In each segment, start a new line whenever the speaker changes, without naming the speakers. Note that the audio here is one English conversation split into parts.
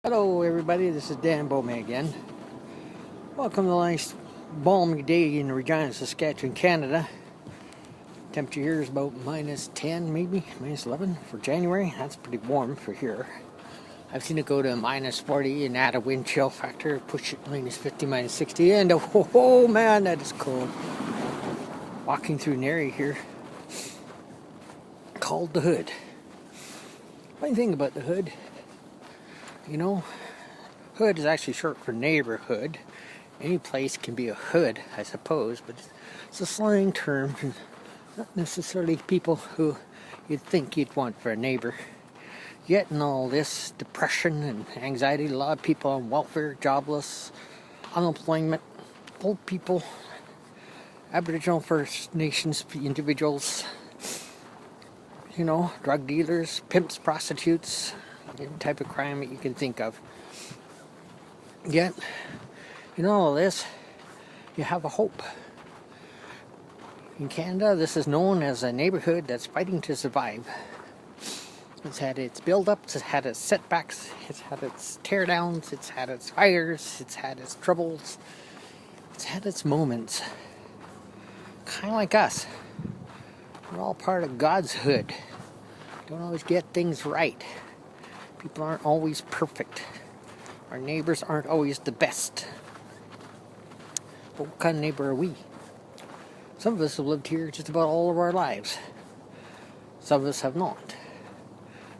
Hello everybody, this is Dan Bowman again. Welcome to a nice balmy day in Regina, Saskatchewan, Canada. Temperature here is about minus 10 maybe, minus 11 for January. That's pretty warm for here. I've seen it go to minus 40 and add a wind chill factor, push it minus 50, minus 60, and oh man, that is cold. Walking through an area here called the Hood. Funny thing about the Hood, Hood is actually short for neighborhood. Any place can be a hood, I suppose, but it's a slang term, not necessarily people who you'd think you'd want for a neighbor. Yet in all this depression and anxiety, a lot of people on welfare, jobless, unemployment, old people, Aboriginal First Nations individuals, drug dealers, pimps, prostitutes, any type of crime that you can think of. Yet, in all of this, you have a hope. In Canada, this is known as a neighborhood that's fighting to survive. It's had its build-ups, it's had its setbacks, it's had its tear-downs, it's had its fires, it's had its troubles, it's had its moments. Kind of like us. We're all part of God's hood. Don't always get things right. People aren't always perfect. Our neighbors aren't always the best. But what kind of neighbor are we? Some of us have lived here just about all of our lives. Some of us have not.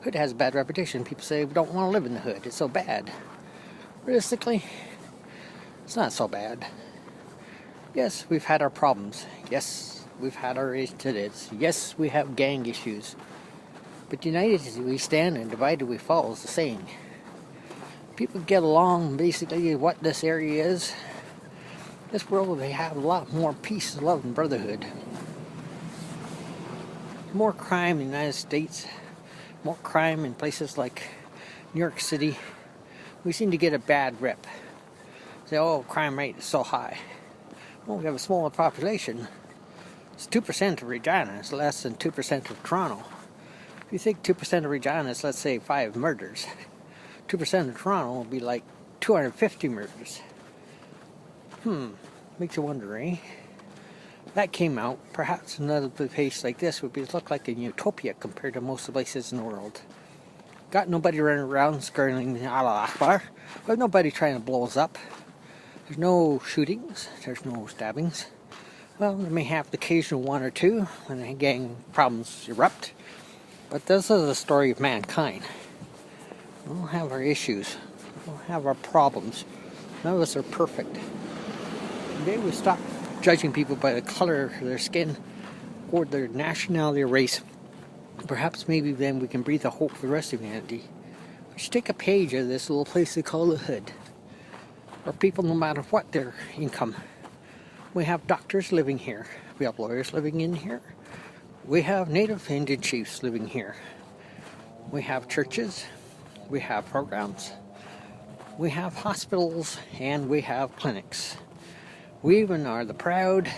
Hood has a bad reputation. People say we don't want to live in the Hood. It's so bad. Realistically, it's not so bad. Yes, we've had our problems. Yes, we've had our incidents. Yes, we have gang issues. But united we stand and divided we fall is the saying. People get along basically what this area is. This world, they have a lot more peace, love, and brotherhood. More crime in the United States, more crime in places like New York City. We seem to get a bad rep. Say, oh, crime rate is so high. Well, we have a smaller population. It's 2% of Regina. It's less than 2% of Toronto. If you think 2% of Regina is, let's say, 5 murders, 2% of Toronto will be like 250 murders. Makes you wonder, eh? That came out. Perhaps another place like this would look like a utopia compared to most of the places in the world. Got nobody running around skirting Allah Akbar. But nobody trying to blow us up. There's no shootings. There's no stabbings. Well, they may have the occasional one or two when the gang problems erupt. But this is the story of mankind. We all have our issues. We all have our problems. None of us are perfect. Today we stop judging people by the color of their skin or their nationality or race. Perhaps maybe then we can breathe a hope for the rest of humanity. We should take a page out of this little place they call the Hood. Where people, no matter what their income, we have doctors living here. We have lawyers living in here. We have Native Indian chiefs living here. We have churches. We have programs. We have hospitals and we have clinics. We even are the proud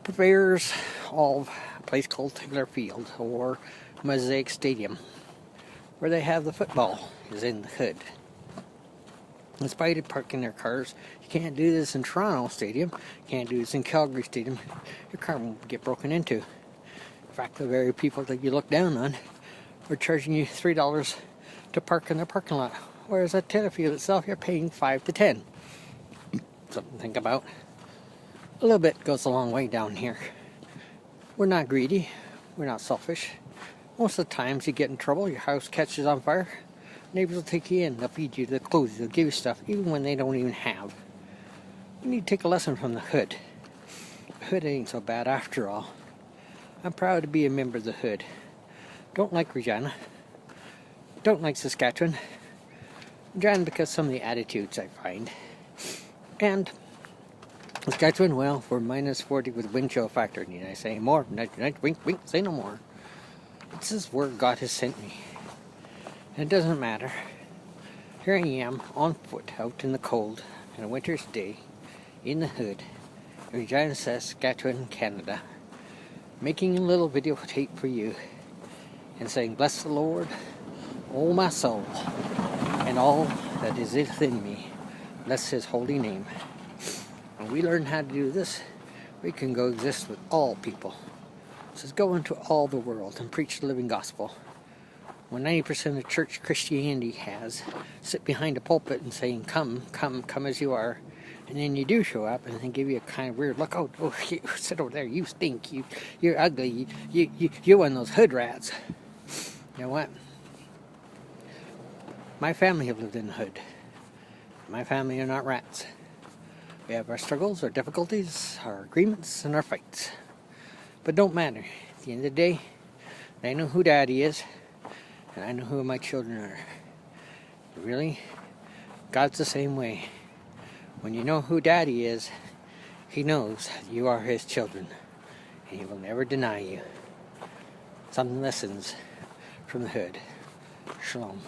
purveyors of a place called Taylor Field or Mosaic Stadium, where they have the football is in the Hood. Despite it parking their cars, you can't do this in Toronto Stadium, you can't do this in Calgary Stadium, your car won't get broken into. In fact, the very people that you look down on are charging you $3 to park in their parking lot, whereas at Taylor Field itself, you're paying $5 to $10. Something to think about. A little bit goes a long way down here. We're not greedy. We're not selfish. Most of the times you get in trouble, your house catches on fire, neighbors will take you in, they'll feed you, they'll clothe you, they'll give you stuff, even when they don't even have. You need to take a lesson from the Hood. The Hood ain't so bad after all. I'm proud to be a member of the Hood. Don't like Regina. Don't like Saskatchewan. Regina because some of the attitudes I find. And Saskatchewan, well, we're minus 40 with wind chill factor. Need I say more? Wink, wink, say no more. This is where God has sent me. And it doesn't matter. Here I am, on foot, out in the cold, on a winter's day, in the Hood, in Regina, Saskatchewan, Canada, making a little video tape for you, and saying, bless the Lord, oh my soul, and and all that is within me, bless his holy name. When we learn how to do this, we can go exist with all people. It says, go into all the world and preach the living gospel. When 90% of church Christianity has sit behind a pulpit and saying, come as you are, and then you do show up and they give you a kind of weird look. Oh, you sit over there, you stink, you're ugly, you're one of those hood rats. You know what? My family have lived in the hood. My family are not rats. We have our struggles, our difficulties, our agreements, and our fights. But don't matter. At the end of the day, I know who Daddy is, and I know who my children are. Really? God's the same way. When you know who Daddy is, He knows you are His children, and He will never deny you. Some lessons from the hood. Shalom.